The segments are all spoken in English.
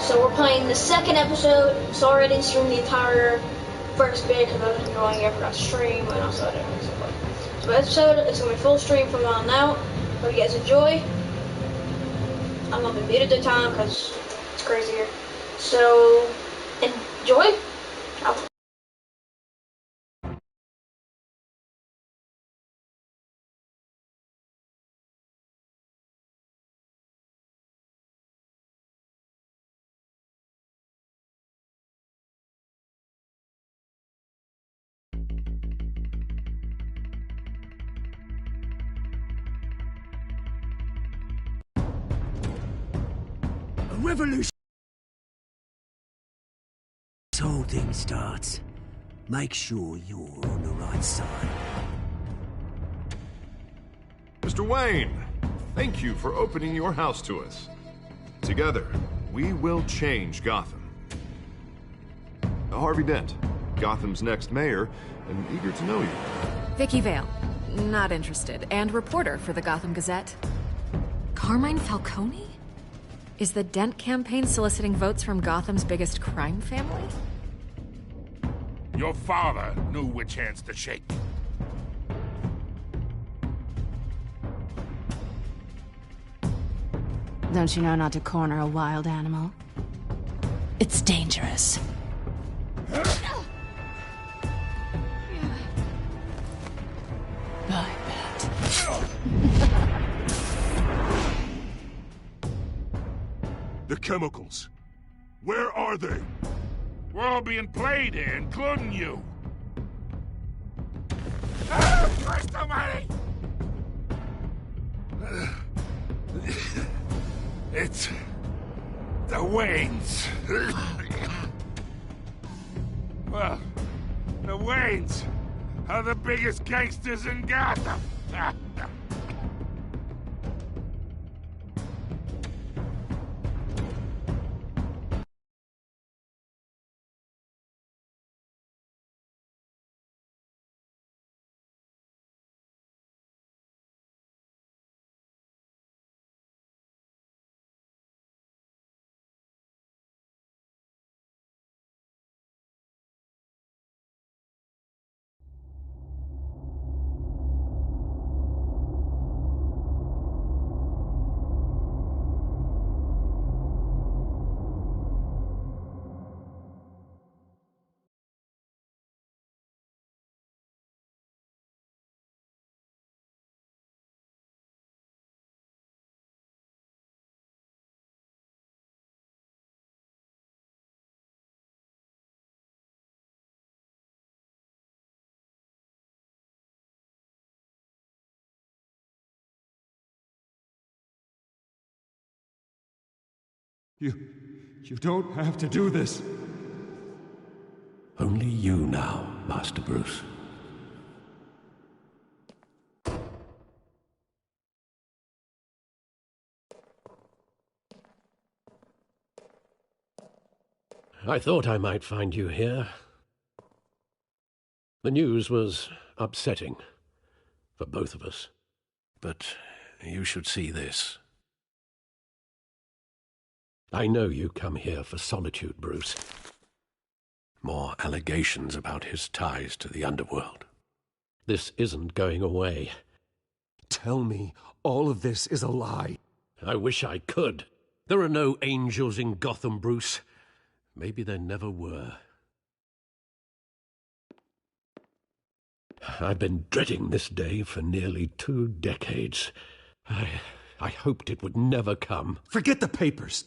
So we're playing the second episode. Sorry I didn't stream the entire first bit because I was annoying. I forgot to stream and also I didn't know what. So the episode is going to be full stream from on out. Hope you guys enjoy. I'm going to be muted at the time because it's crazy here. So enjoy. Ciao. A revolution. This whole thing starts. Make sure you're on the right side. Mr. Wayne, thank you for opening your house to us. Together, we will change Gotham. Harvey Dent, Gotham's next mayor, and eager to know you. Vicky Vale. Not interested. And reporter for the Gotham Gazette. Carmine Falcone? Is the Dent campaign soliciting votes from Gotham's biggest crime family? Your father knew which hands to shake. Don't you know not to corner a wild animal? It's dangerous. I bet. The chemicals. Where are they? We're all being played here, including you. Christ almighty! It's... the Waynes. Well, the Waynes are the biggest gangsters in Gotham. You don't have to do this. Only you now, Master Bruce. I thought I might find you here. The news was upsetting for both of us. But you should see this. I know you come here for solitude, Bruce. More allegations about his ties to the underworld. This isn't going away. Tell me all of this is a lie. I wish I could. There are no angels in Gotham, Bruce. Maybe there never were. I've been dreading this day for nearly 2 decades. I hoped it would never come. Forget the papers.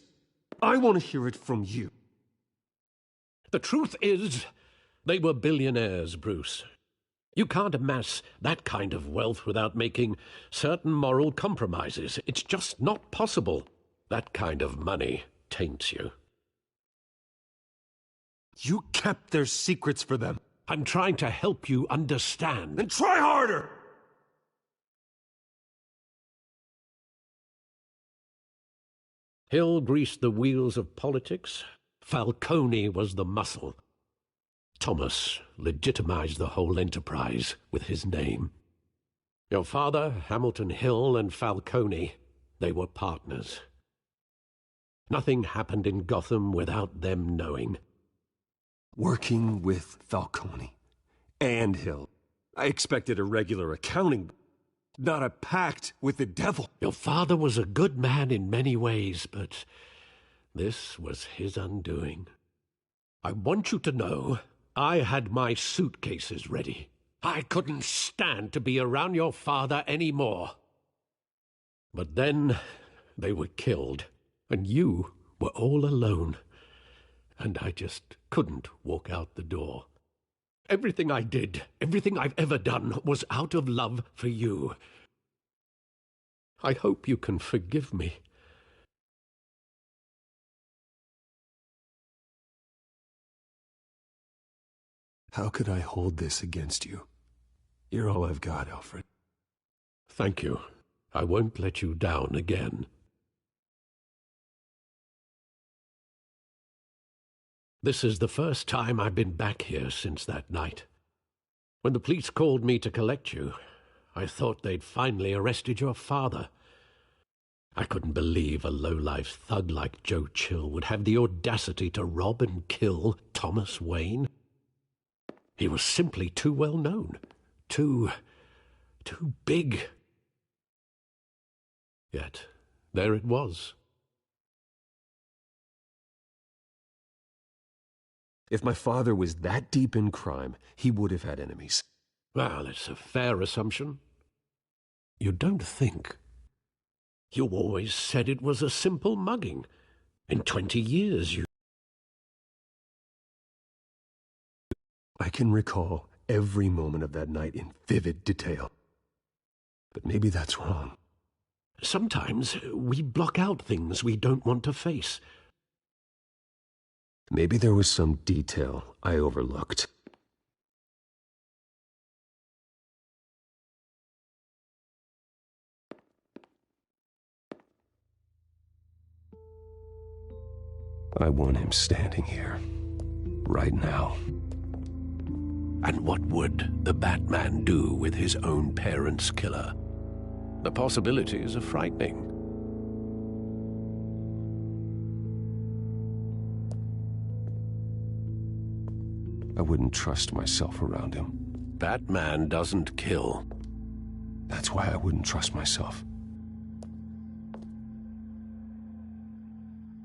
I want to hear it from you. The truth is, they were billionaires, Bruce. You can't amass that kind of wealth without making certain moral compromises. It's just not possible. That kind of money taints you. You kept their secrets for them. I'm trying to help you understand. Then try harder! Hill greased the wheels of politics. Falcone was the muscle. Thomas legitimized the whole enterprise with his name. Your father, Hamilton Hill, and Falcone, they were partners. Nothing happened in Gotham without them knowing. Working with Falcone and Hill. I expected a regular accounting, not a pact with the devil. Your father was a good man in many ways, but this was his undoing. I want you to know I had my suitcases ready. I couldn't stand to be around your father anymore. But then they were killed, and you were all alone. And I just couldn't walk out the door. Everything I did, everything I've ever done, was out of love for you. I hope you can forgive me. How could I hold this against you? You're all I've got, Alfred. Thank you. I won't let you down again. This is the first time I've been back here since that night. When the police called me to collect you, I thought they'd finally arrested your father. I couldn't believe a low-life thug like Joe Chill would have the audacity to rob and kill Thomas Wayne. He was simply too well known, too big. Yet, there it was. If my father was that deep in crime, he would have had enemies. Well, it's a fair assumption. You don't think. You always said it was a simple mugging. In 20 years, you... I can recall every moment of that night in vivid detail. But maybe that's wrong. Sometimes we block out things we don't want to face. Maybe there was some detail I overlooked. I want him standing here, right now. And what would the Batman do with his own parents' killer? The possibilities are frightening. I wouldn't trust myself around him. Batman doesn't kill. That's why I wouldn't trust myself.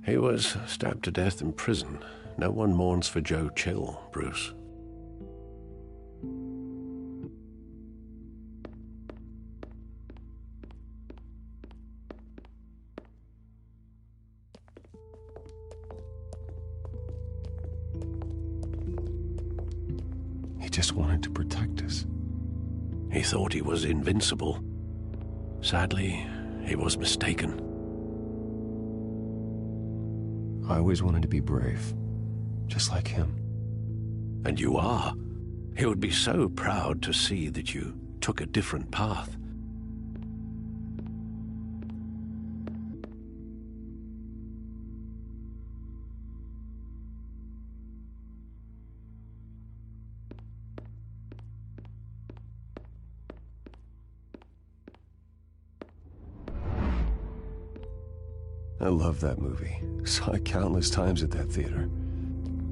He was stabbed to death in prison. No one mourns for Joe Chill, Bruce. He just wanted to protect us. He thought he was invincible. Sadly, he was mistaken. I always wanted to be brave, just like him. And you are. He would be so proud to see that you took a different path. I love that movie. Saw it countless times at that theater.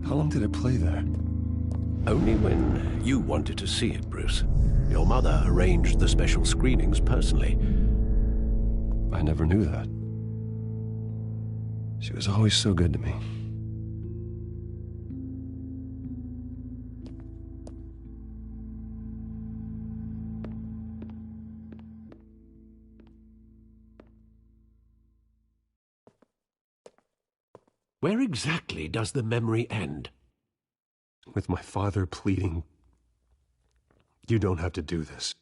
How long did it play there? Only when you wanted to see it, Bruce. Your mother arranged the special screenings personally. I never knew that. She was always so good to me. Where exactly does the memory end? With my father pleading, "You don't have to do this."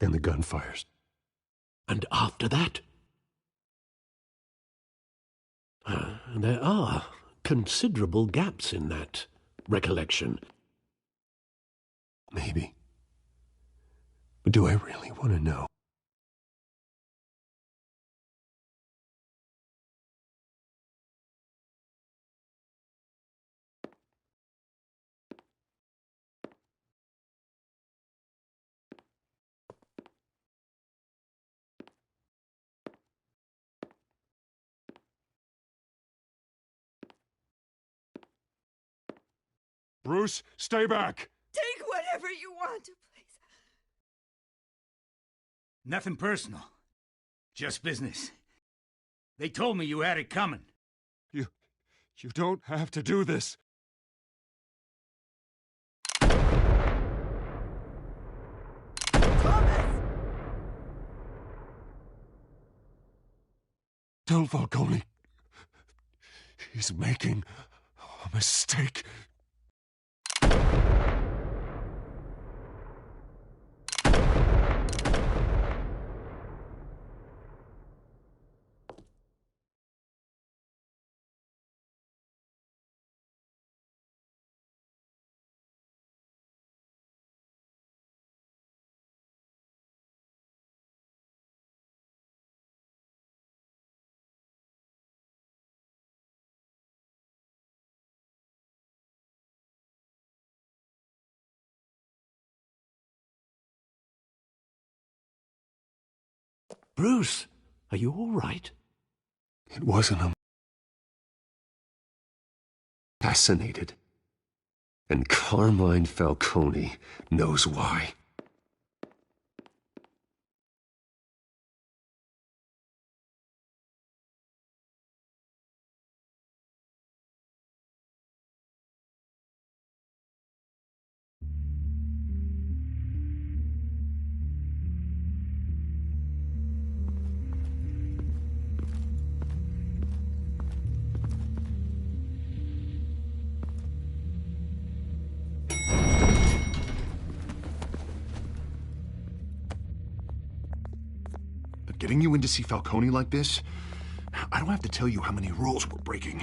And the gun fires. And after that? There are considerable gaps in that recollection. Maybe. But do I really want to know? Bruce, stay back! Take whatever you want, please. Nothing personal. Just business. They told me you had it coming. You don't have to do this. Tell Falcone he's making a mistake. Bruce, are you all right? It wasn't a... Fascinated. And Carmine Falcone knows why. Getting you in to see Falcone like this? I don't have to tell you how many rules we're breaking.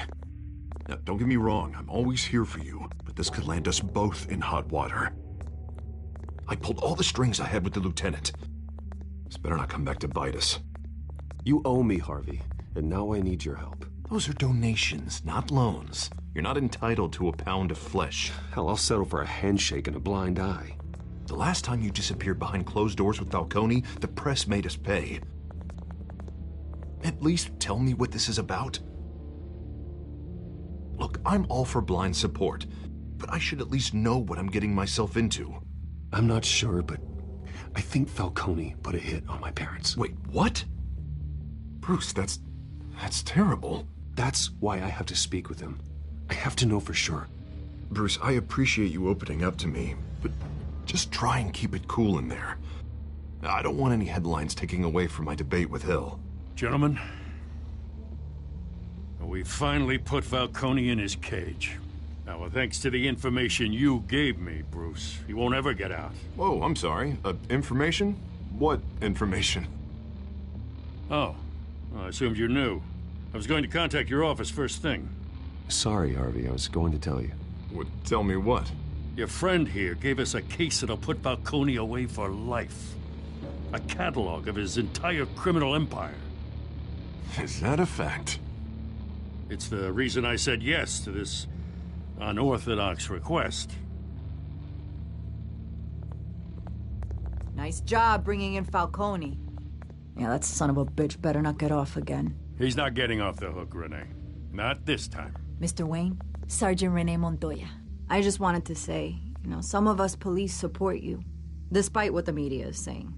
Now, don't get me wrong, I'm always here for you, but this could land us both in hot water. I pulled all the strings I had with the lieutenant. This better not come back to bite us. You owe me, Harvey, and now I need your help. Those are donations, not loans. You're not entitled to a pound of flesh. Hell, I'll settle for a handshake and a blind eye. The last time you disappeared behind closed doors with Falcone, the press made us pay. At least tell me what this is about. Look, I'm all for blind support, but I should at least know what I'm getting myself into. I'm not sure, but I think Falcone put a hit on my parents. Wait, what? Bruce, that's terrible. That's why I have to speak with him. I have to know for sure. Bruce, I appreciate you opening up to me, but just try and keep it cool in there. I don't want any headlines taking away from my debate with Hill. Gentlemen, we finally put Falcone in his cage. Now, thanks to the information you gave me, Bruce, he won't ever get out. Whoa, I'm sorry. Information? What information? Oh, well, I assumed you knew. I was going to contact your office first thing. Sorry, Harvey, I was going to tell you. Tell me what? Your friend here gave us a case that'll put Falcone away for life. A catalog of his entire criminal empire. Is that a fact? It's the reason I said yes to this unorthodox request. Nice job bringing in Falcone. Yeah, that son of a bitch better not get off again. He's not getting off the hook, Renee. Not this time. Mr. Wayne, Sergeant Renee Montoya. I just wanted to say, some of us police support you, despite what the media is saying.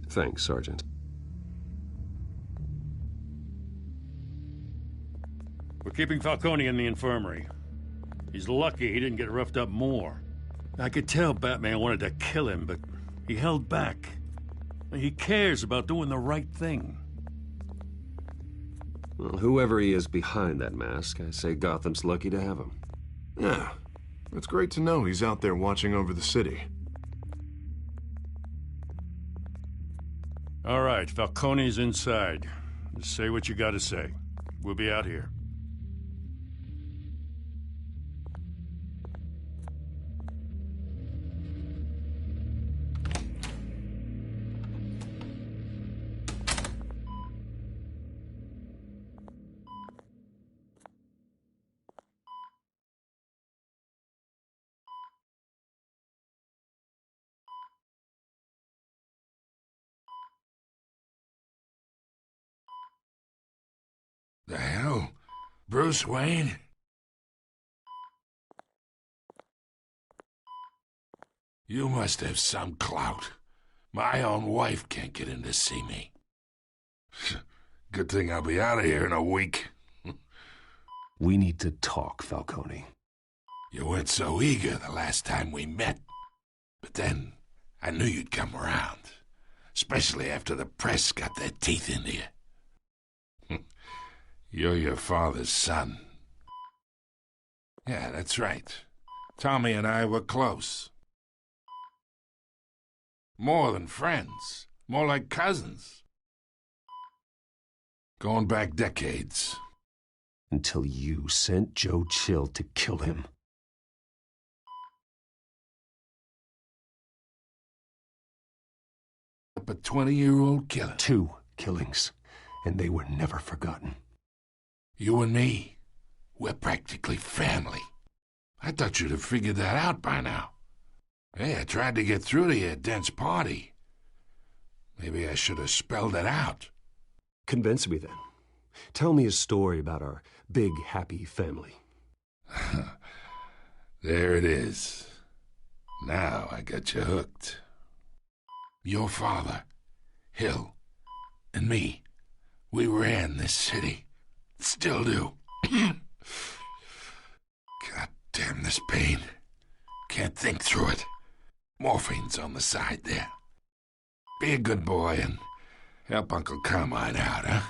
Thanks, Sergeant. We're keeping Falcone in the infirmary. He's lucky he didn't get roughed up more. I could tell Batman wanted to kill him, but he held back. He cares about doing the right thing. Well, whoever he is behind that mask, I say Gotham's lucky to have him. Yeah, it's great to know he's out there watching over the city. All right, Falcone's inside. Just say what you gotta say. We'll be out here. The hell? Bruce Wayne? You must have some clout. My own wife can't get in to see me. Good thing I'll be out of here in a week. We need to talk, Falcone. You weren't so eager the last time we met. But then, I knew you'd come around. Especially after the press got their teeth into you. You're your father's son. Yeah, that's right. Tommy and I were close. More than friends. More like cousins. Going back decades. Until you sent Joe Chill to kill him. A 20-year-old killer. 2 killings, and they were never forgotten. You and me, we're practically family. I thought you'd have figured that out by now. Hey, I tried to get through to you at Dent's party. Maybe I should have spelled it out. Convince me then. Tell me a story about our big, happy family. There it is. Now I got you hooked. Your father, Hill, and me, we ran this city. Still do. God damn this pain. Can't think through it. Morphine's on the side there. Be a good boy and help Uncle Carmine out, huh?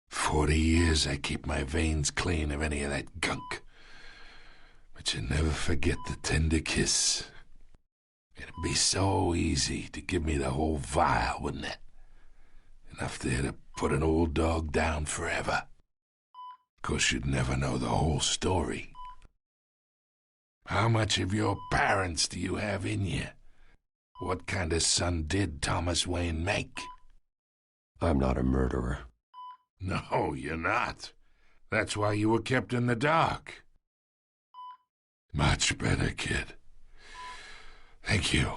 "40 years I keep my veins clean of any of that gunk. But you never forget the tender kiss. It'd be so easy to give me the whole vial, wouldn't it? Enough there to put an old dog down forever. Of course, you'd never know the whole story. How much of your parents do you have in you? What kind of son did Thomas Wayne make?" I'm not a murderer. No, you're not. That's why you were kept in the dark. Much better, kid. Thank you.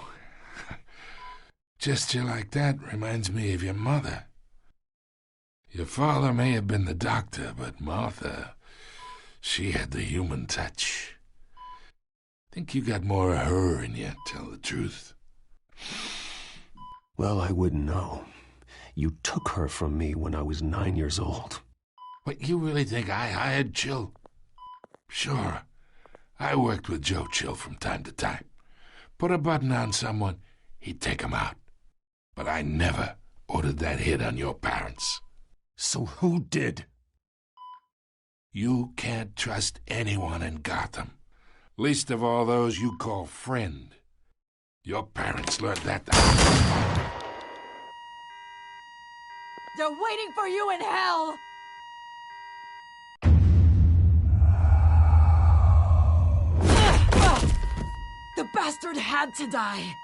Gesture like that reminds me of your mother. Your father may have been the doctor, but Martha, she had the human touch. Think you got more of her in you, tell the truth. Well, I wouldn't know. You took her from me when I was 9 years old. What, you really think I hired Chill? Sure. I worked with Joe Chill from time to time. Put a button on someone, he'd take him out. But I never ordered that hit on your parents. So who did? You can't trust anyone in Gotham. Least of all those you call friend. Your parents learned that. They're waiting for you in hell! The bastard had to die!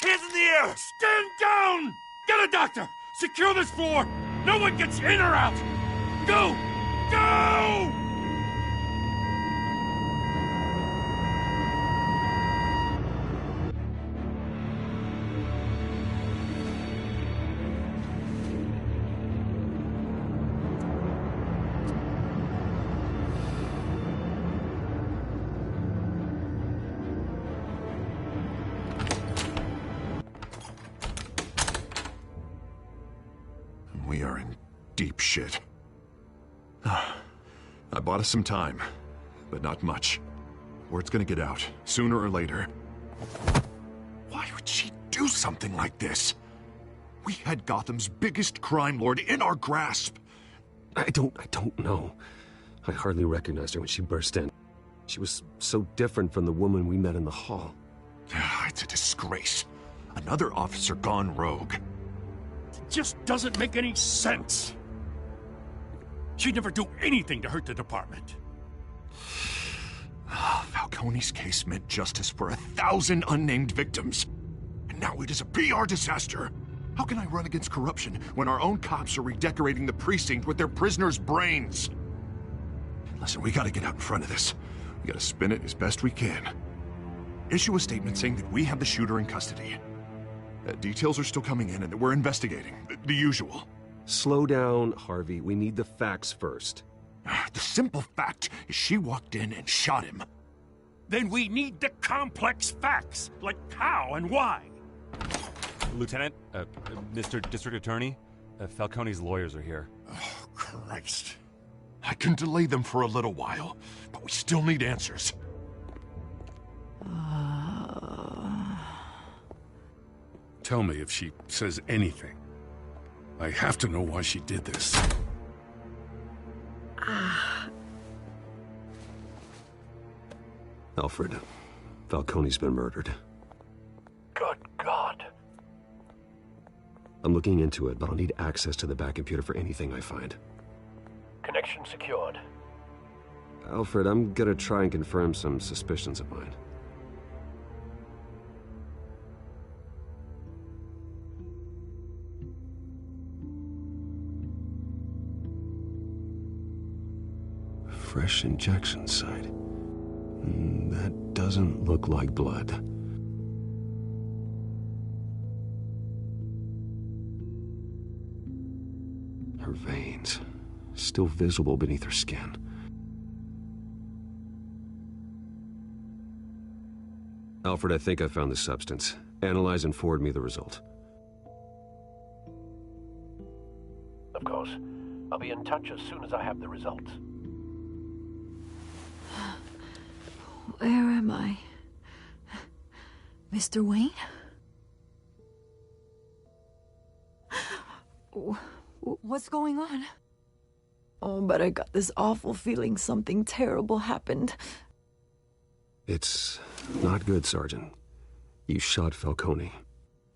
Hands in the air! Stand down! Get a doctor! Secure this floor! No one gets in or out! Go! Go! We are in deep shit. I bought us some time, but not much. Word's gonna get out, sooner or later. Why would she do something like this? We had Gotham's biggest crime lord in our grasp. I don't know. I hardly recognized her when she burst in. She was so different from the woman we met in the hall. It's a disgrace. Another officer gone rogue. It just doesn't make any sense. She'd never do anything to hurt the department. Falcone's case meant justice for 1,000 unnamed victims. And now it is a PR disaster. How can I run against corruption when our own cops are redecorating the precinct with their prisoners' brains? Listen, we gotta get out in front of this. We gotta spin it as best we can. Issue a statement saying that we have the shooter in custody. Details are still coming in and that we're investigating. The usual. Slow down, Harvey. We need the facts first. The simple fact is she walked in and shot him. Then we need the complex facts, like how and why. Lieutenant, Mr. District Attorney, Falcone's lawyers are here. Oh, Christ. I can delay them for a little while, but we still need answers. Tell me if she says anything. I have to know why she did this. Alfred, Falcone's been murdered. Good God. I'm looking into it, but I'll need access to the back computer for anything I find. Connection secured. Alfred, I'm gonna try and confirm some suspicions of mine. Fresh injection site. That doesn't look like blood. Her veins, still visible beneath her skin. Alfred, I think I found the substance. Analyze and forward me the result. Of course. I'll be in touch as soon as I have the results. Where am I? Mr. Wayne? What's going on? Oh, but I got this awful feeling something terrible happened. It's not good, Sergeant. You shot Falcone.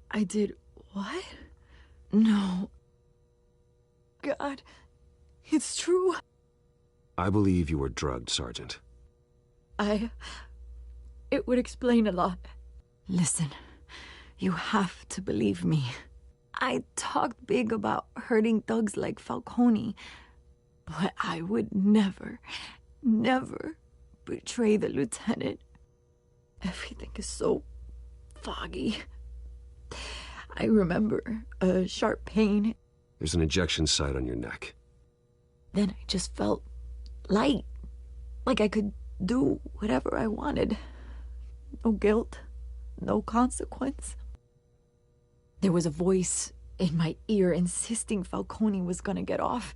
I did what? No. God, it's true. I believe you were drugged, Sergeant. It would explain a lot. Listen, you have to believe me. I talked big about hurting thugs like Falcone, but I would never betray the lieutenant. Everything is so foggy. I remember a sharp pain. There's an injection site on your neck. Then I just felt light, like I could do whatever I wanted. No guilt, no consequence. There was a voice in my ear insisting Falcone was gonna get off,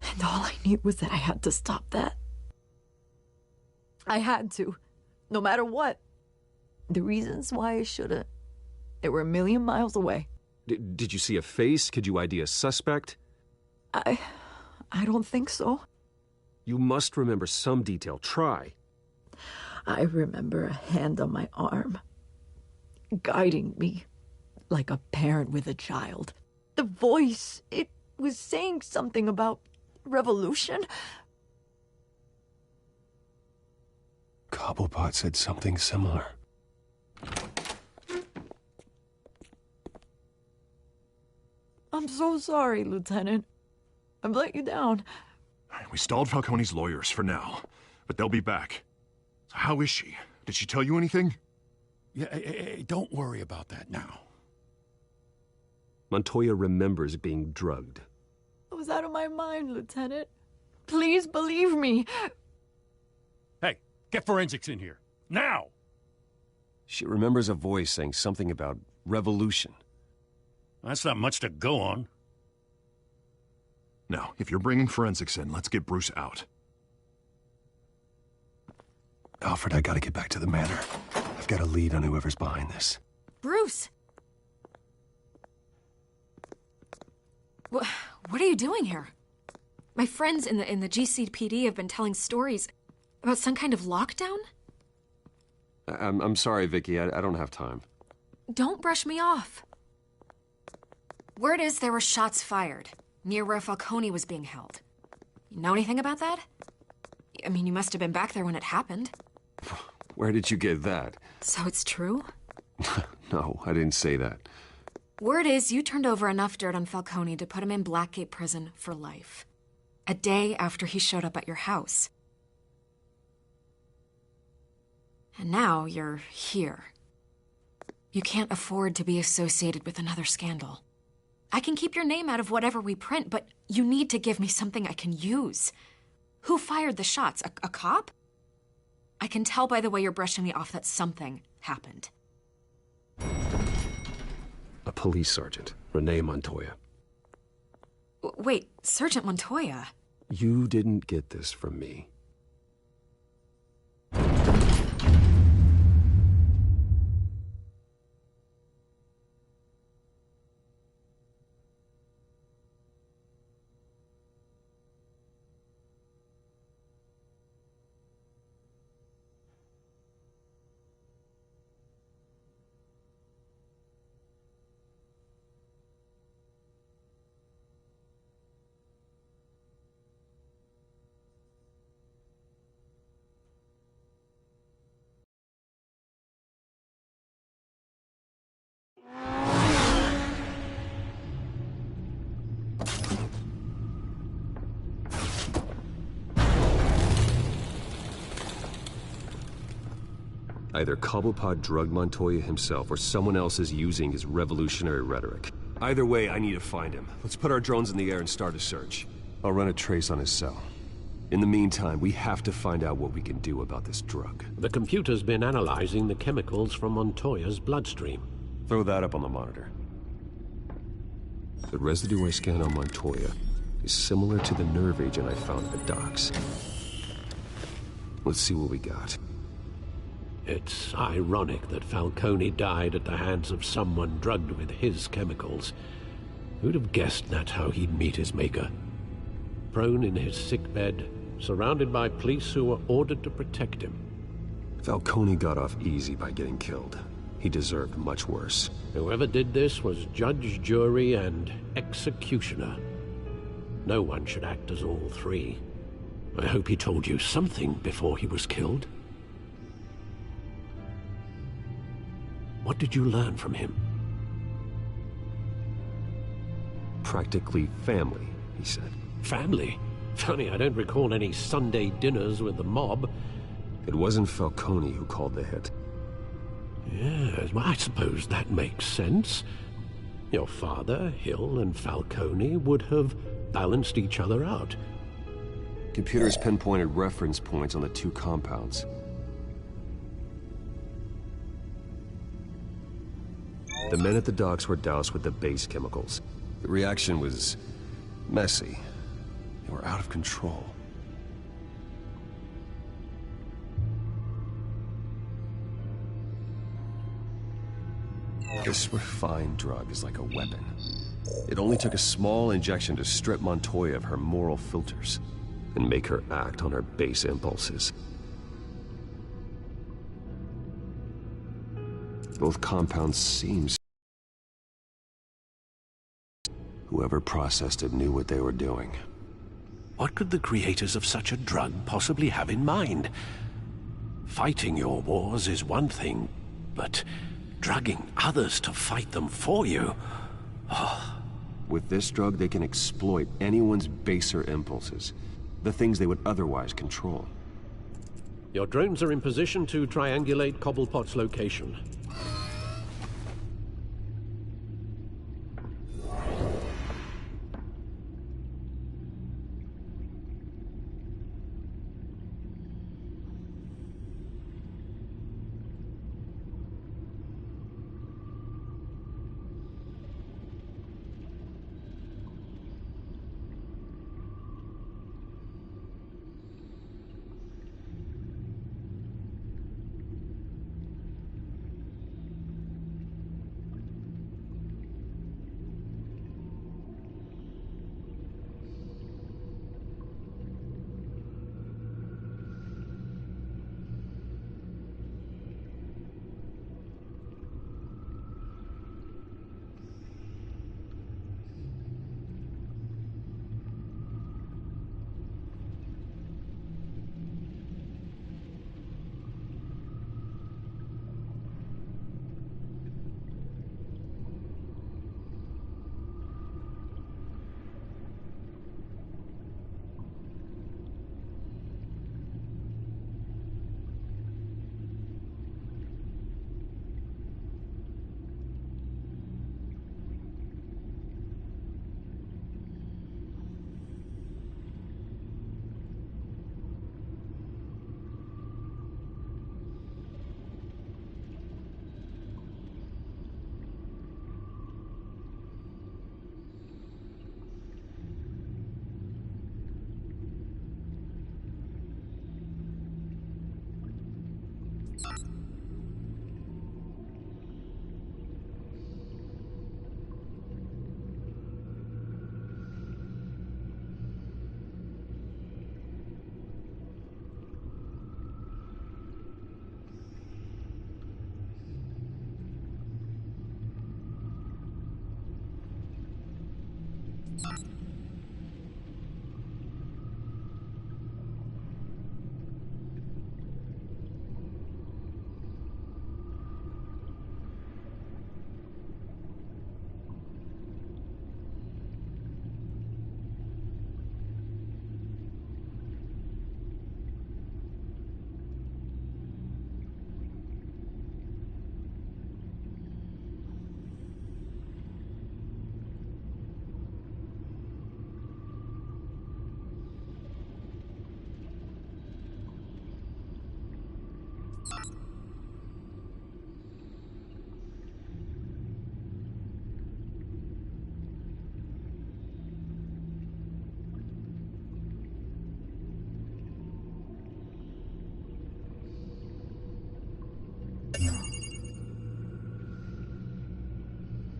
and all I knew was that I had to stop that. I had to, no matter what. The reasons why I shouldn't, they were a million miles away. Did you see a face? Could you ID a suspect? I don't think so. You must remember some detail. Try. I remember a hand on my arm, guiding me like a parent with a child. The voice, it was saying something about revolution. Cobblepot said something similar. I'm so sorry, Lieutenant. I've let you down. We stalled Falcone's lawyers for now, but they'll be back. So how is she? Did she tell you anything? Yeah, hey, don't worry about that now. Montoya remembers being drugged. I was out of my mind, Lieutenant. Please believe me. Hey, get forensics in here. Now! She remembers a voice saying something about revolution. That's not much to go on. Now, if you're bringing forensics in, let's get Bruce out. Alfred, I gotta get back to the manor. I've got a lead on whoever's behind this. Bruce! What are you doing here? My friends in the GCPD have been telling stories about some kind of lockdown? I'm sorry, Vicky. I don't have time. Don't brush me off. Word is there were shots fired near where Falcone was being held. You know anything about that? I mean, you must have been back there when it happened. Where did you get that? So it's true? No, I didn't say that. Word is you turned over enough dirt on Falcone to put him in Blackgate Prison for life. A day after he showed up at your house. And now you're here. You can't afford to be associated with another scandal. I can keep your name out of whatever we print, but you need to give me something I can use. Who fired the shots? A cop? I can tell by the way you're brushing me off that something happened. A police sergeant, Renee Montoya. Wait, Sergeant Montoya? You didn't get this from me. Either Cobblepot drugged Montoya himself, or someone else is using his revolutionary rhetoric. Either way, I need to find him. Let's put our drones in the air and start a search. I'll run a trace on his cell. In the meantime, we have to find out what we can do about this drug. The computer's been analyzing the chemicals from Montoya's bloodstream. Throw that up on the monitor. The residue I scanned on Montoya is similar to the nerve agent I found at the docks. Let's see what we got. It's ironic that Falcone died at the hands of someone drugged with his chemicals. Who'd have guessed that's how he'd meet his maker? Prone in his sickbed, surrounded by police who were ordered to protect him. Falcone got off easy by getting killed. He deserved much worse. Whoever did this was judge, jury, and executioner. No one should act as all three. I hope he told you something before he was killed. What did you learn from him? Practically family, he said. Family? Funny, I don't recall any Sunday dinners with the mob. It wasn't Falcone who called the hit. Yes, well, I suppose that makes sense. Your father, Hill, and Falcone would have balanced each other out. Computers pinpointed reference points on the two compounds. The men at the docks were doused with the base chemicals. The reaction was messy. They were out of control. This refined drug is like a weapon. It only took a small injection to strip Montoya of her moral filters and make her act on her base impulses. Both compounds seem... Whoever processed it knew what they were doing. What could the creators of such a drug possibly have in mind? Fighting your wars is one thing, but drugging others to fight them for you... Oh. With this drug, they can exploit anyone's baser impulses, the things they would otherwise control. Your drones are in position to triangulate Cobblepot's location.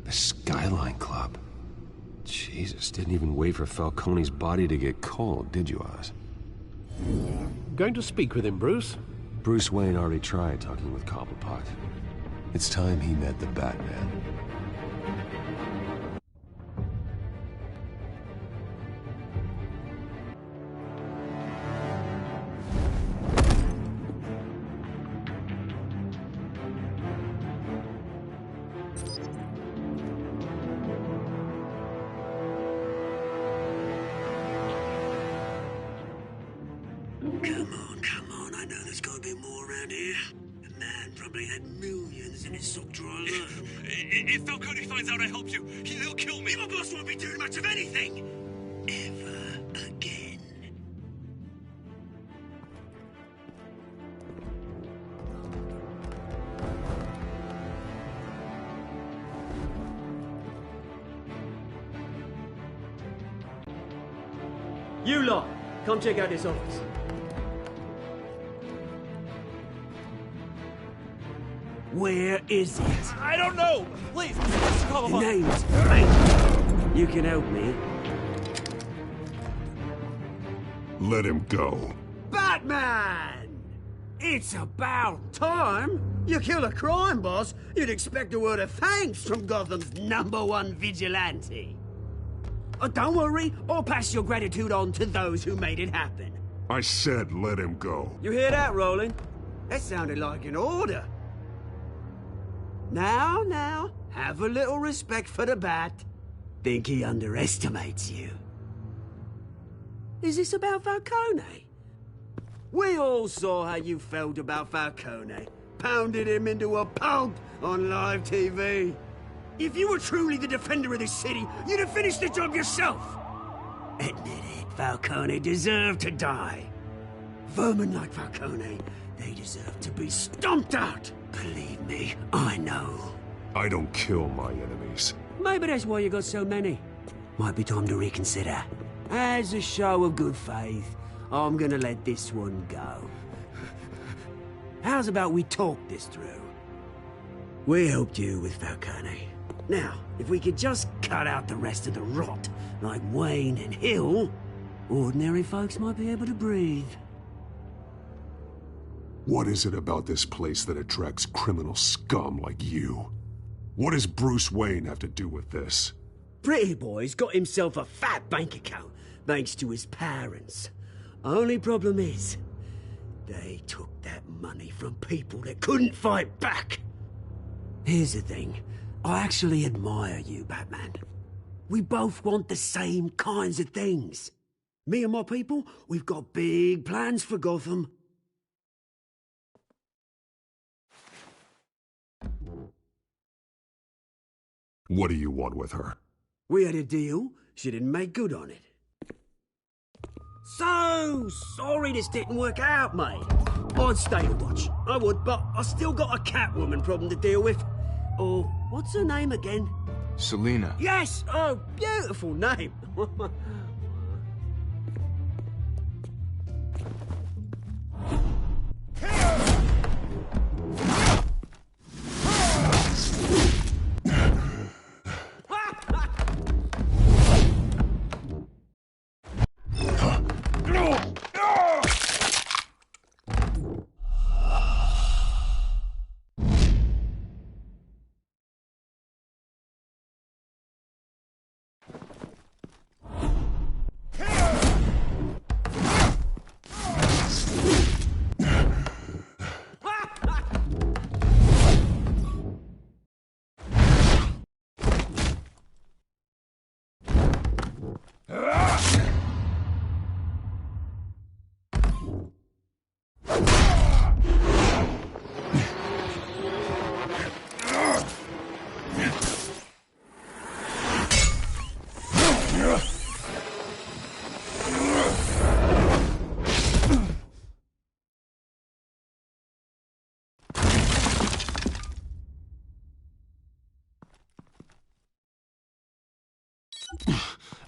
The Skyline Club. Jesus, didn't even wait for Falcone's body to get cold, did you, Oz? Going to speak with him, Bruce? Bruce Wayne already tried talking with Cobblepot. It's time he met the Batman. Come on, I know there's gotta be more around here. The man probably had millions in his sock drawer alone. If Falcone finds out I helped you, he'll kill me. My boss won't be doing much of anything! Ever again. You lot, come check out this office. Where is it? I don't know! Please, Mr. Cobblepot. The name's right. You can help me. Let him go. Batman! It's about time. You kill a crime boss, you'd expect a word of thanks from Gotham's #1 vigilante. Oh, don't worry, I'll pass your gratitude on to those who made it happen. I said let him go. You hear that, Roland? That sounded like an order. Now, have a little respect for the Bat. Think he underestimates you. Is this about Falcone? We all saw how you felt about Falcone. Pounded him into a pulp on live TV. If you were truly the defender of this city, you'd have finished the job yourself. Admit it, Falcone deserved to die. Vermin like Falcone, they deserve to be stomped out. Believe me, I know. I don't kill my enemies. Maybe that's why you got so many. Might be time to reconsider. As a show of good faith, I'm gonna let this one go. How's about we talk this through? We helped you with Falcone. Now, if we could just cut out the rest of the rot, like Wayne and Hill, ordinary folks might be able to breathe. What is it about this place that attracts criminal scum like you? What does Bruce Wayne have to do with this? Pretty Boy's got himself a fat bank account, thanks to his parents. Only problem is, they took that money from people that couldn't fight back. Here's the thing. I actually admire you, Batman. We both want the same kinds of things. Me and my people, we've got big plans for Gotham. What do you want with her? We had a deal. She didn't make good on it. So sorry this didn't work out, mate. I'd stay to watch. I would, but I still got a Catwoman problem to deal with. Oh, what's her name again? Selina. Yes! Oh, beautiful name.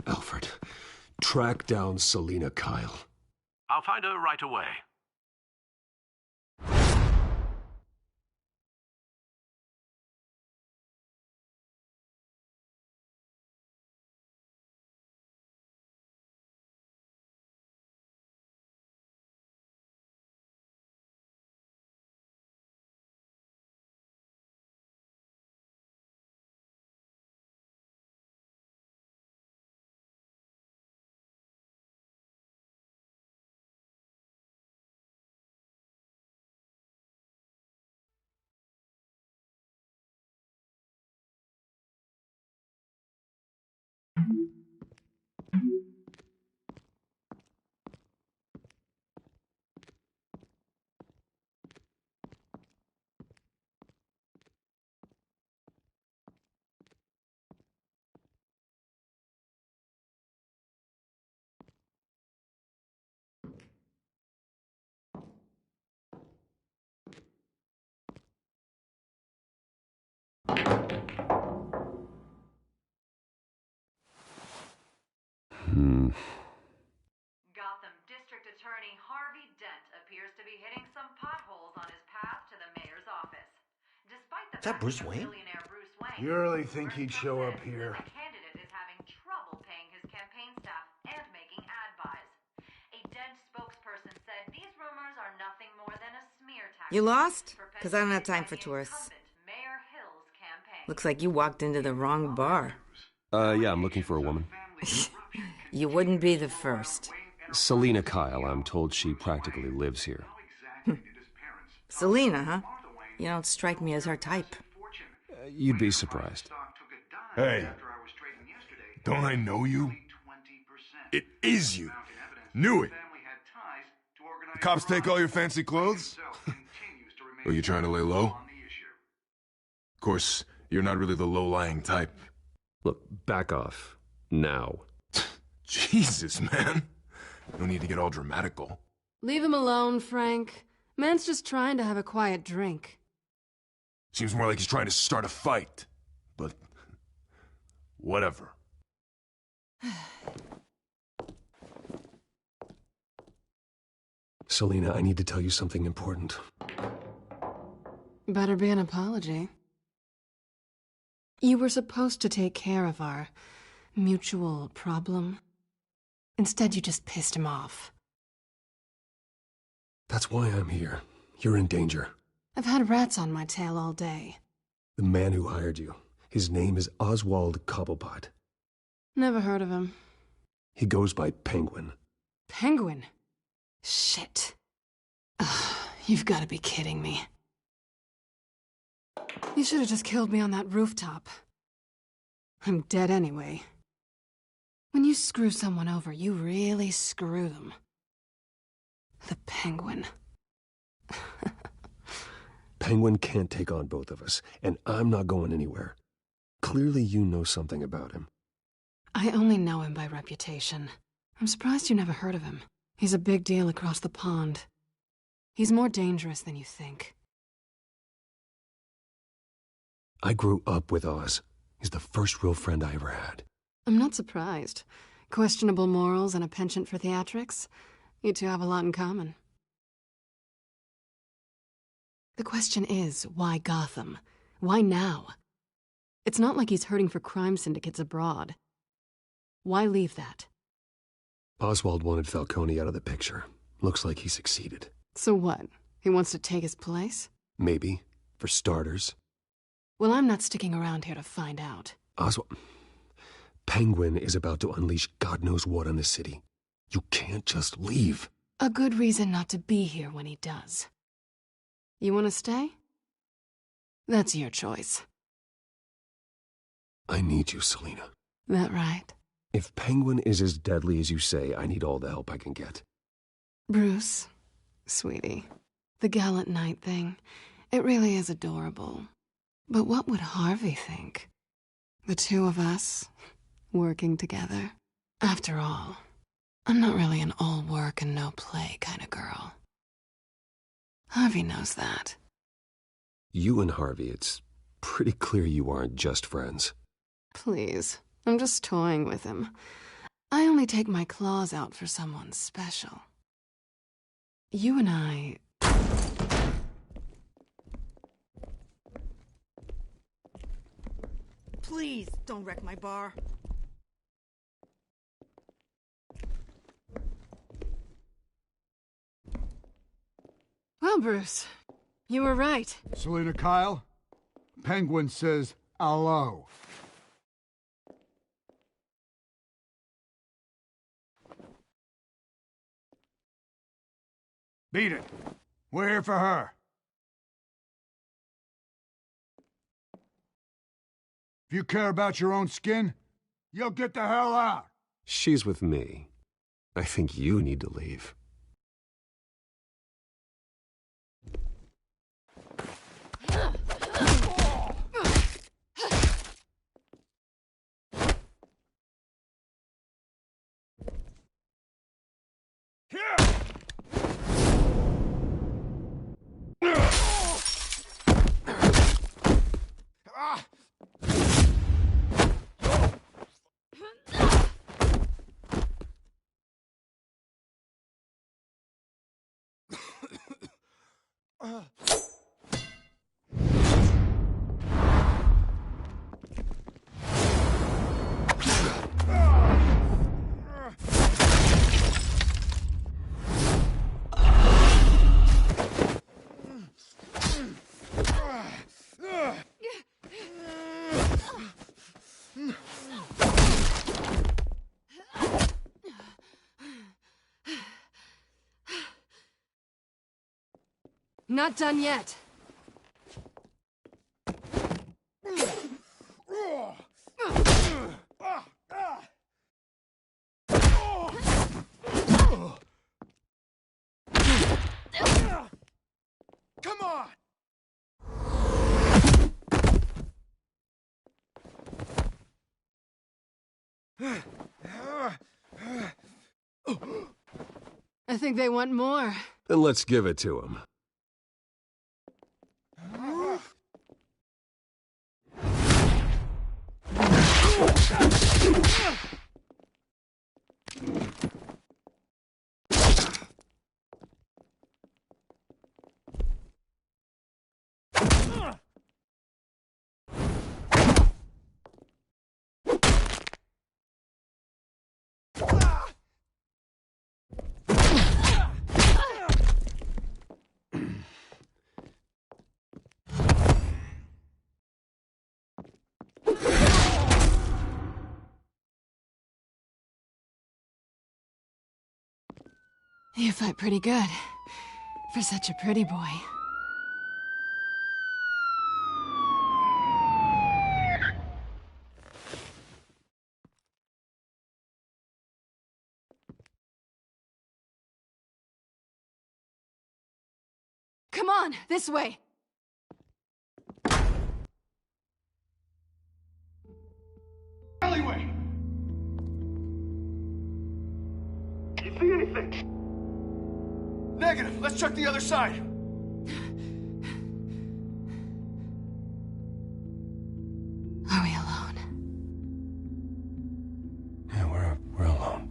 Alfred, track down Selina Kyle. I'll find her right away. Gotham District Attorney Harvey Dent appears to be hitting some potholes on his path to the mayor's office. Despite the Is that Bruce Wayne? billionaire Bruce Wayne, You really think he'd show up here? the candidate is having trouble paying his campaign staff and making ad buys. A Dent spokesperson said these rumors are nothing more than a smear tactic. You lost? Because I don't have time for tourists. Mayor Hill's campaign. Looks like you walked into the wrong bar. Yeah, I'm looking for a woman. You wouldn't be the first. Selina Kyle, I'm told she practically lives here. Selina, huh? You don't strike me as her type. You'd be surprised. Hey, don't I know you? It is you. Knew it. The cops take all your fancy clothes? Are you trying to lay low? Of course, you're not really the low-lying type. Look, back off. Now. Jesus, man. No need to get all dramatical. Leave him alone, Frank. Man's just trying to have a quiet drink. Seems more like he's trying to start a fight. But... whatever. Selina, I need to tell you something important. Better be an apology. You were supposed to take care of our mutual problem. Instead, you just pissed him off. That's why I'm here. You're in danger. I've had rats on my tail all day. The man who hired you, his name is Oswald Cobblepot. Never heard of him. He goes by Penguin. Penguin? Shit. Ugh, you've got to be kidding me. You should have just killed me on that rooftop. I'm dead anyway. When you screw someone over, you really screw them. The Penguin. Penguin can't take on both of us, and I'm not going anywhere. Clearly you know something about him. I only know him by reputation. I'm surprised you never heard of him. He's a big deal across the pond. He's more dangerous than you think. I grew up with Oz. He's the first real friend I ever had. I'm not surprised. Questionable morals and a penchant for theatrics. You two have a lot in common. The question is, why Gotham? Why now? It's not like he's hurting for crime syndicates abroad. Why leave that? Oswald wanted Falcone out of the picture. Looks like he succeeded. So what? He wants to take his place? Maybe. For starters. Well, I'm not sticking around here to find out. Oswald... Penguin is about to unleash God knows what on the city. You can't just leave. A good reason not to be here when he does. You want to stay? That's your choice. I need you, Selina. That right? If Penguin is as deadly as you say, I need all the help I can get. Bruce, sweetie, the gallant knight thing, it really is adorable. But what would Harvey think? The two of us, working together. After all, I'm not really an all work and no play kind of girl. Harvey knows that. You and Harvey, it's pretty clear you aren't just friends. Please, I'm just toying with him. I only take my claws out for someone special. You and I... Please, don't wreck my bar. Well, Bruce, you were right. Selina Kyle, Penguin says hello. Beat it. We're here for her. If you care about your own skin, you'll get the hell out. She's with me. I think you need to leave. Not done yet. Come on! I think they want more. Then let's give it to him. You fight pretty good. For such a pretty boy. Come on, this way! Alleyway! You see anything? Negative. Let's check the other side. Are we alone? Yeah, we're alone.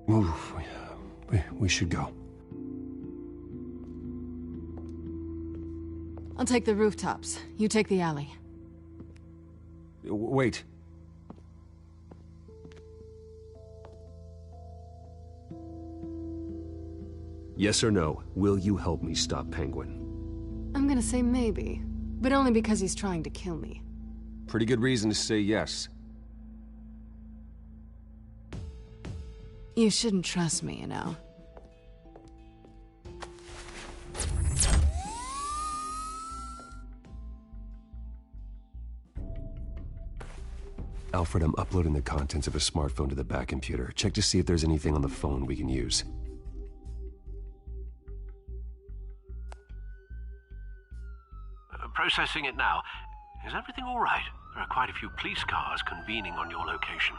Move. We should go. I'll take the rooftops. You take the alley. Wait. Yes or no, will you help me stop Penguin? I'm gonna say maybe, but only because he's trying to kill me. Pretty good reason to say yes. You shouldn't trust me, you know. Alfred, I'm uploading the contents of a smartphone to the back computer. Check to see if there's anything on the phone we can use. Processing it now. Is everything all right? There are quite a few police cars convening on your location.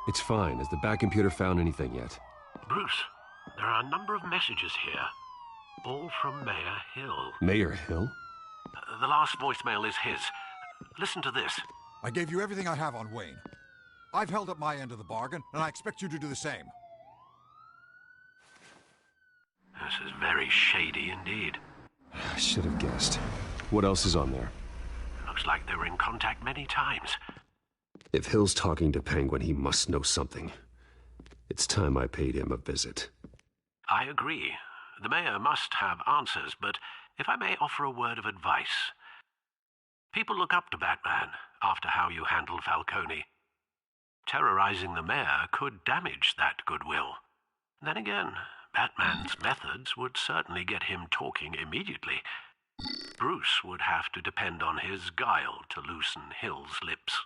It's fine. Has the back computer found anything yet? Bruce, There are a number of messages here, all from Mayor Hill. Mayor Hill? The last voicemail is his. Listen to this. I gave you everything I have on Wayne. I've held up my end of the bargain, and I expect you to do the same. This is very shady indeed. I should have guessed. What else is on there? Looks like they were in contact many times. If Hill's talking to Penguin, he must know something. It's time I paid him a visit. I agree. The mayor must have answers, but if I may offer a word of advice. People look up to Batman after how you handled Falcone. Terrorizing the mayor could damage that goodwill. Then again, Batman's methods would certainly get him talking immediately. Bruce would have to depend on his guile to loosen Hill's lips.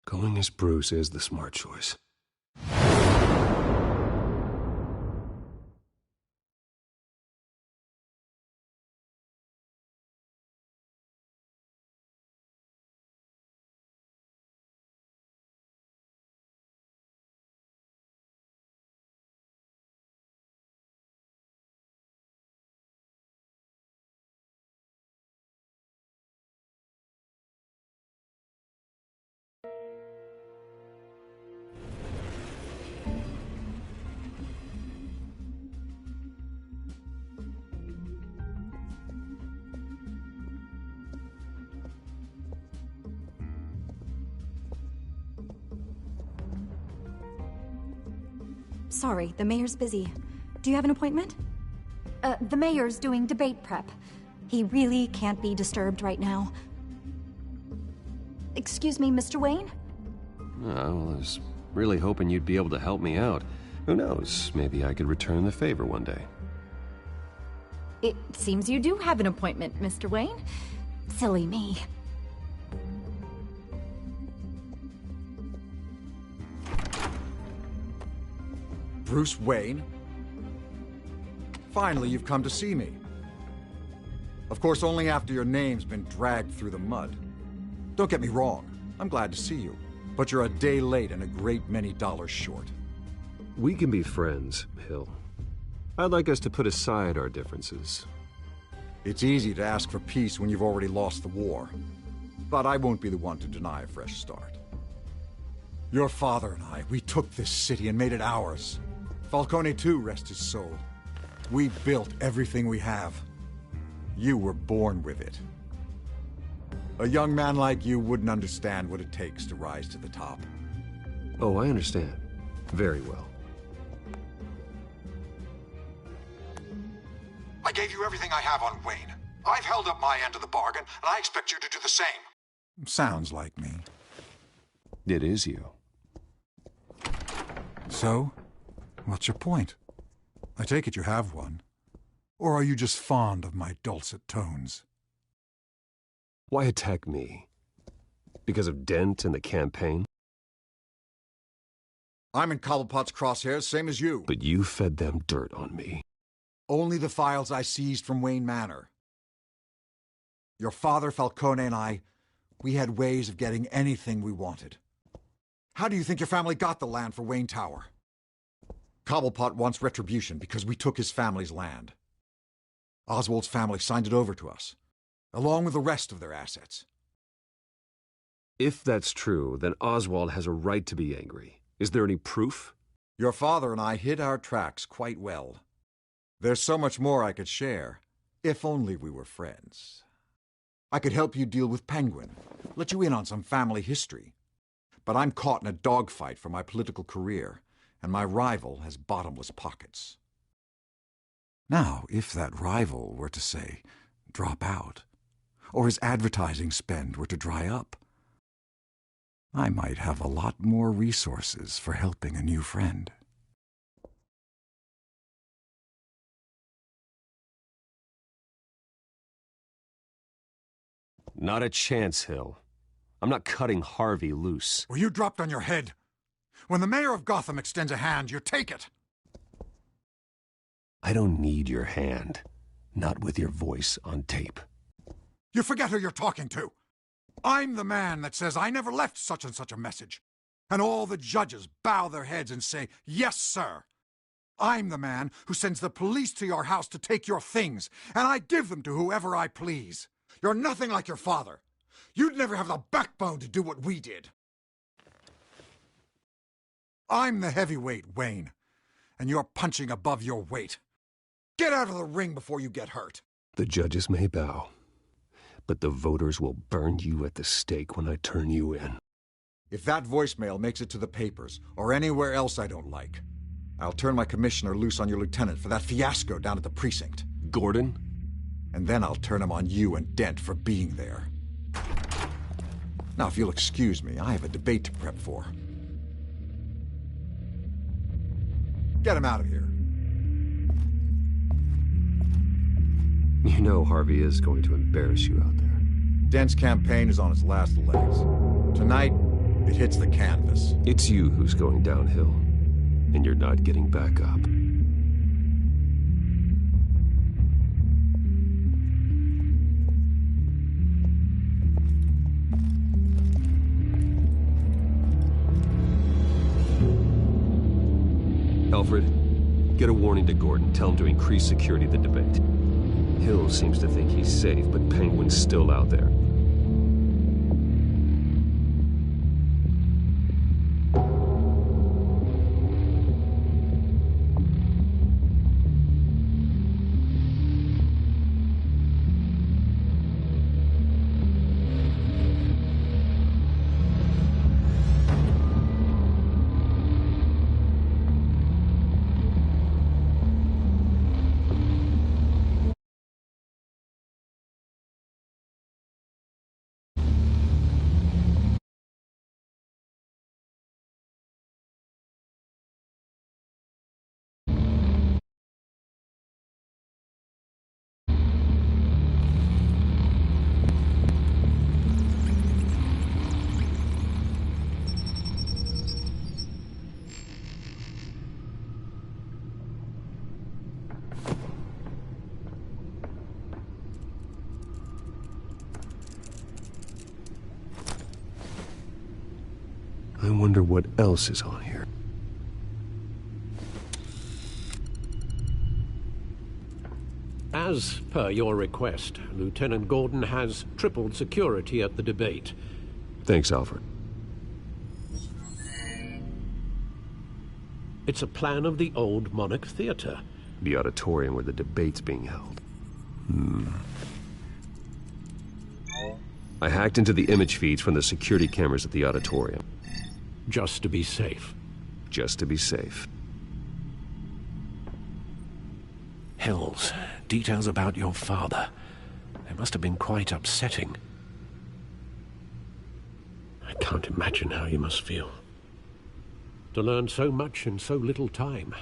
Going as Bruce is the smart choice. Sorry, the mayor's busy. Do you have an appointment? The mayor's doing debate prep. He really can't be disturbed right now. Excuse me, Mr. Wayne? Oh, well, I was really hoping you'd be able to help me out. Who knows, maybe I could return the favor one day. It seems you do have an appointment, Mr. Wayne. Silly me. Bruce Wayne? Finally, you've come to see me. Of course, only after your name's been dragged through the mud. Don't get me wrong, I'm glad to see you. But you're a day late and a great many dollars short. We can be friends, Hill. I'd like us to put aside our differences. It's easy to ask for peace when you've already lost the war. But I won't be the one to deny a fresh start. Your father and I, we took this city and made it ours. Falcone too, rest his soul. We built everything we have. You were born with it. A young man like you wouldn't understand what it takes to rise to the top. Oh, I understand. Very well. I gave you everything I have on Wayne. I've held up my end of the bargain, and I expect you to do the same. Sounds like me. It is you. So, what's your point? I take it you have one. Or are you just fond of my dulcet tones? Why attack me? Because of Dent and the campaign? I'm in Cobblepot's crosshairs, same as you. But you fed them dirt on me. Only the files I seized from Wayne Manor. Your father, Falcone, and I, we had ways of getting anything we wanted. How do you think your family got the land for Wayne Tower? Cobblepot wants retribution because we took his family's land. Oswald's family signed it over to us, along with the rest of their assets. If that's true, then Oswald has a right to be angry. Is there any proof? Your father and I hid our tracks quite well. There's so much more I could share, if only we were friends. I could help you deal with Penguin, let you in on some family history. But I'm caught in a dogfight for my political career, and my rival has bottomless pockets. Now, if that rival were to, say, drop out, or his advertising spend were to dry up, I might have a lot more resources for helping a new friend. Not a chance, Hill. I'm not cutting Harvey loose. Were you dropped on your head? When the mayor of Gotham extends a hand, you take it. I don't need your hand. Not with your voice on tape. You forget who you're talking to. I'm the man that says I never left such and such a message. And all the judges bow their heads and say, yes, sir. I'm the man who sends the police to your house to take your things, and I give them to whoever I please. You're nothing like your father. You'd never have the backbone to do what we did. I'm the heavyweight, Wayne, and you're punching above your weight. Get out of the ring before you get hurt. The judges may bow, but the voters will burn you at the stake when I turn you in. If that voicemail makes it to the papers, or anywhere else I don't like, I'll turn my commissioner loose on your lieutenant for that fiasco down at the precinct. Gordon? And then I'll turn him on you and Dent for being there. Now, if you'll excuse me, I have a debate to prep for. Get him out of here. You know Harvey is going to embarrass you out there. Dent's campaign is on its last legs. Tonight, it hits the canvas. It's you who's going downhill, and you're not getting back up. Alfred, get a warning to Gordon. Tell him to increase security at the debate. Hill seems to think he's safe, but Penguin's still out there. I wonder what else is on here. As per your request, Lieutenant Gordon has tripled security at the debate. Thanks, Alfred. It's a plan of the old Monarch Theater. The auditorium where the debate's being held. I hacked into the image feeds from the security cameras at the auditorium. Just to be safe. Just to be safe. Hills, details about your father. They must have been quite upsetting. I can't imagine how you must feel. To learn so much in so little time.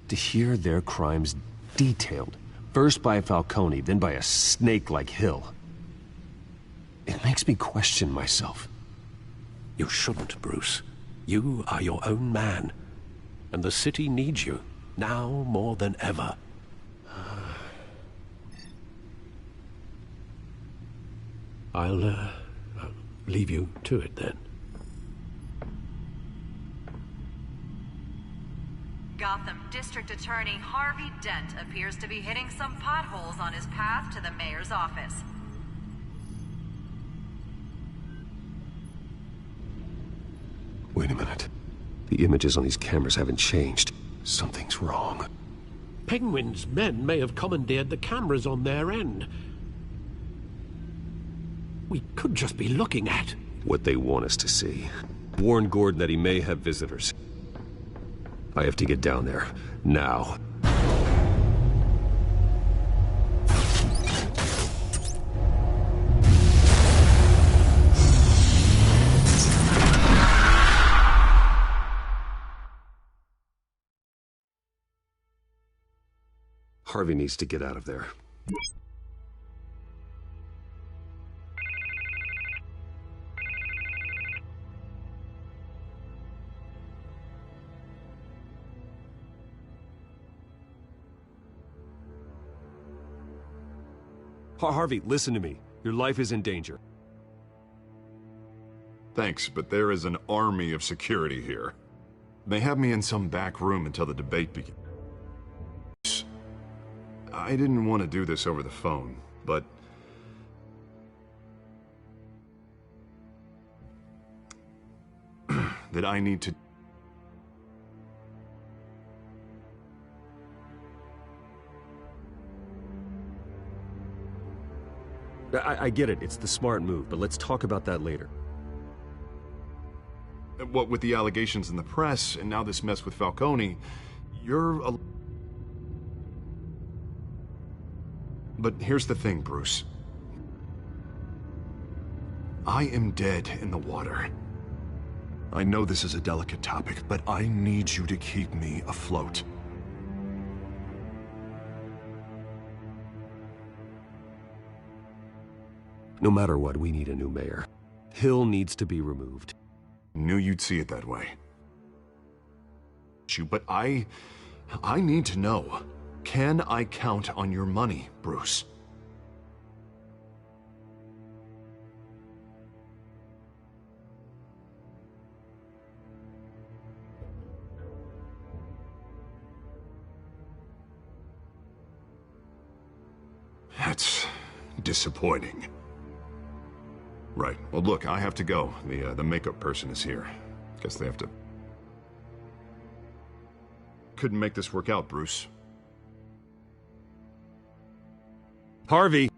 To hear their crimes detailed, first by Falcone, then by a snake like Hill. It makes me question myself. You shouldn't, Bruce. You are your own man. And the city needs you, now more than ever. I'll leave you to it then. Gotham District Attorney Harvey Dent appears to be hitting some potholes on his path to the mayor's office. Wait a minute. The images on these cameras haven't changed. Something's wrong. Penguin's men may have commandeered the cameras on their end. We could just be looking at what they want us to see. Warn Gordon that he may have visitors. I have to get down there. Now. Harvey needs to get out of there. Harvey, listen to me. Your life is in danger. Thanks, but there is an army of security here. They have me in some back room until the debate begins. I didn't want to do this over the phone, but... that I need to... I get it, it's the smart move, but let's talk about that later. What with the allegations in the press, and now this mess with Falcone, you're a... But here's the thing, Bruce. I am dead in the water. I know this is a delicate topic, but I need you to keep me afloat. No matter what, we need a new mayor. Hill needs to be removed. Knew you'd see it that way. But I need to know. Can I count on your money, Bruce? That's disappointing. Right. Well, look, I have to go. The makeup person is here. Guess they have to... Couldn't make this work out, Bruce. Harvey!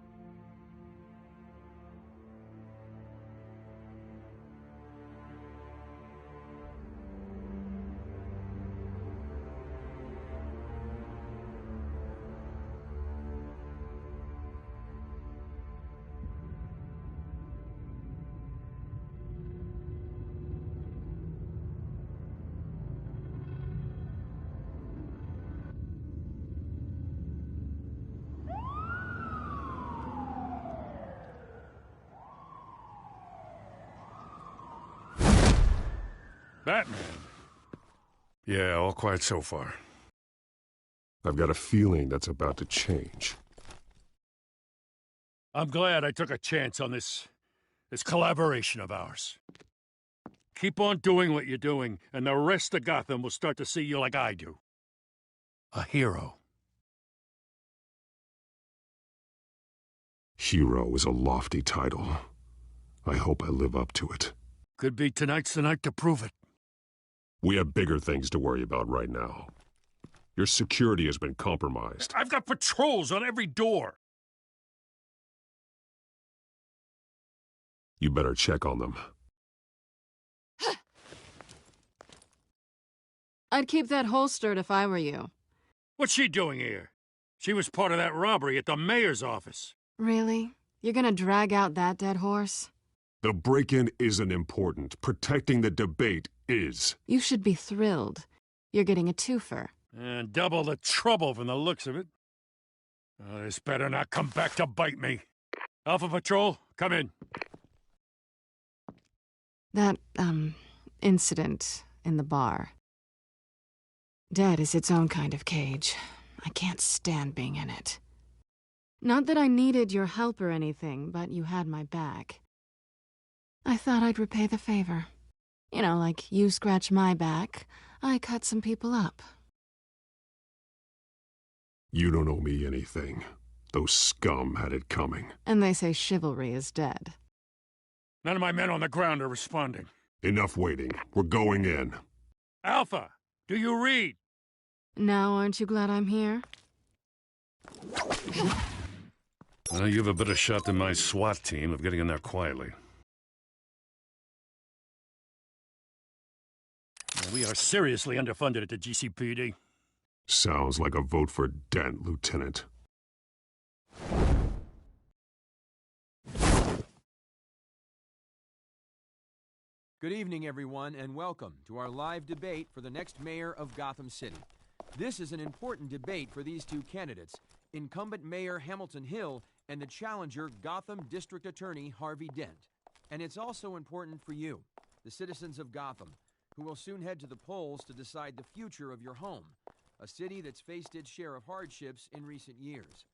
Batman. Yeah, all quiet so far. I've got a feeling that's about to change. I'm glad I took a chance on this collaboration of ours. Keep on doing what you're doing, and the rest of Gotham will start to see you like I do. A hero. Hero is a lofty title. I hope I live up to it. Could be tonight's the night to prove it. We have bigger things to worry about right now. Your security has been compromised. I've got patrols on every door. You better check on them. I'd keep that holstered if I were you. What's she doing here? She was part of that robbery at the mayor's office. Really? You're gonna drag out that dead horse? The break-in isn't important. Protecting the debate is. You should be thrilled. You're getting a twofer. And double the trouble from the looks of it. This better not come back to bite me. Alpha Patrol, come in. That, incident in the bar. Dead is its own kind of cage. I can't stand being in it. Not that I needed your help or anything, but you had my back. I thought I'd repay the favor. You know, like you scratch my back, I cut some people up. You don't owe me anything. Those scum had it coming. And they say chivalry is dead. None of my men on the ground are responding. Enough waiting. We're going in. Alpha, do you read? Now aren't you glad I'm here? Well, you have a better shot than my SWAT team of getting in there quietly. We are seriously underfunded at the GCPD. Sounds like a vote for Dent, Lieutenant. Good evening, everyone, and welcome to our live debate for the next mayor of Gotham City. This is an important debate for these two candidates, incumbent Mayor Hamilton Hill and the challenger Gotham District Attorney Harvey Dent. And it's also important for you, the citizens of Gotham, who will soon head to the polls to decide the future of your home, a city that's faced its share of hardships in recent years.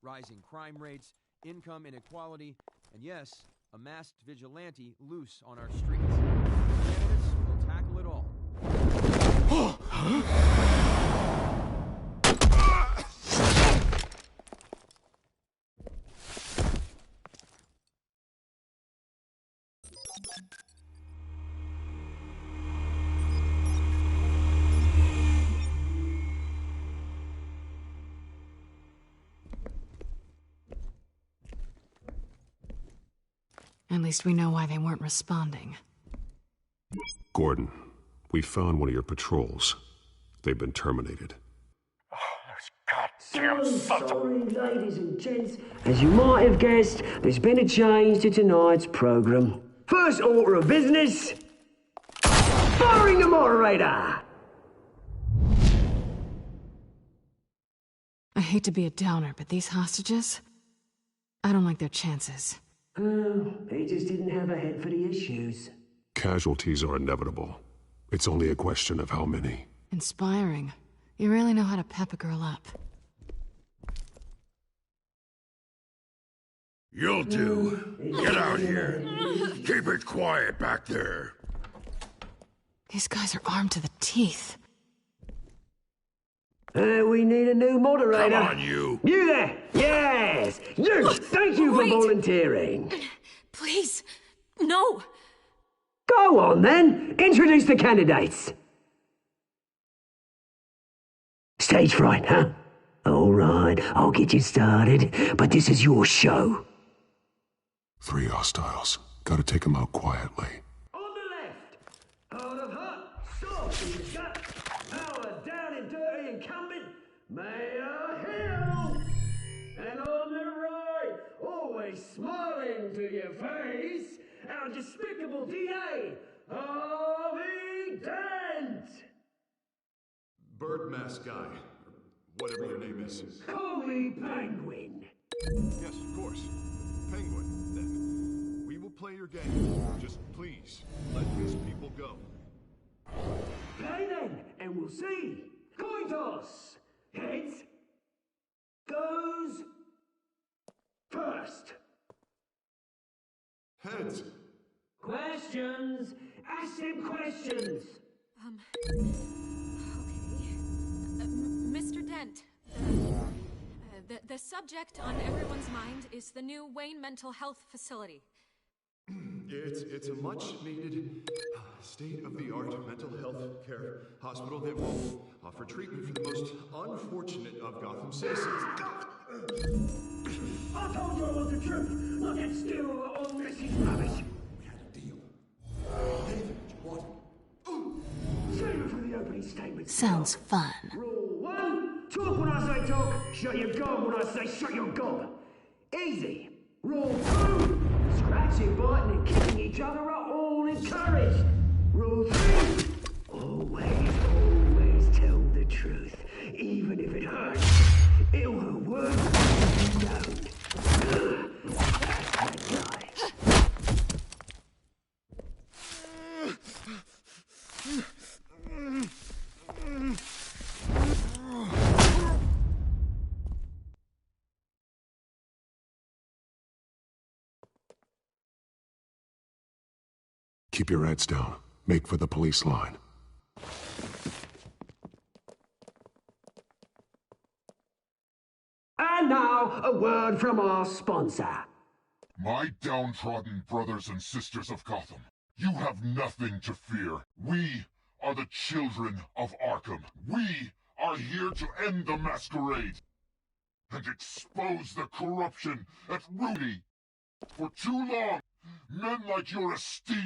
Rising crime rates, income inequality, and yes, a masked vigilante loose on our streets. Candidates will tackle it all. At least we know why they weren't responding. Gordon, we found one of your patrols. They've been terminated. So sorry, ladies and gents. As you might have guessed, there's been a change to tonight's programme. First order of business, firing the moderator! I hate to be a downer, but these hostages, I don't like their chances. He just didn't have a head for the issues. Casualties are inevitable. It's only a question of how many. Inspiring. You really know how to pep a girl up. You'll do. Get out here. Keep it quiet back there. These guys are armed to the teeth. We need a new moderator. Come on, you. You there! Yes! You! Thank you for volunteering. Please, no! Go on, then. Introduce the candidates. Stage fright, huh? All right, I'll get you started, but this is your show. 3 hostiles. Gotta take them out quietly. On the left, out of hot, soft in the gut, power down and dirty incumbent, Mayor Hill. And on the right, always smiling to your face, our despicable DA, Harvey Dent. Bird mask guy. Whatever your name is. Call me Penguin. Yes, of course. Penguin, then. We will play your game. Just please, let these people go. Play then, and we'll see. Coin toss. Heads goes first. Heads. Questions. Ask them questions. Mr. Dent, the subject on everyone's mind is the new Wayne Mental Health Facility. It's a much-needed, state-of-the-art mental health care hospital that will offer treatment for the most unfortunate of Gotham citizens. I told you I want the truth. Not get still or all this is rubbish. We had a deal. What? Save it for the opening statement. Sounds fun. Rule 1, talk when I say talk, shut your gob when I say shut your gob. Easy. Rule 2, scratching, biting and kicking each other are all encouraged. Rule 3, always tell the truth, even if it hurts. It will work if you don't. That's the guy. Keep your heads down. Make for the police line. And now, a word from our sponsor. My downtrodden brothers and sisters of Gotham, you have nothing to fear. We are the children of Arkham. We are here to end the masquerade and expose the corruption at Rudy. For too long, men like your esteemed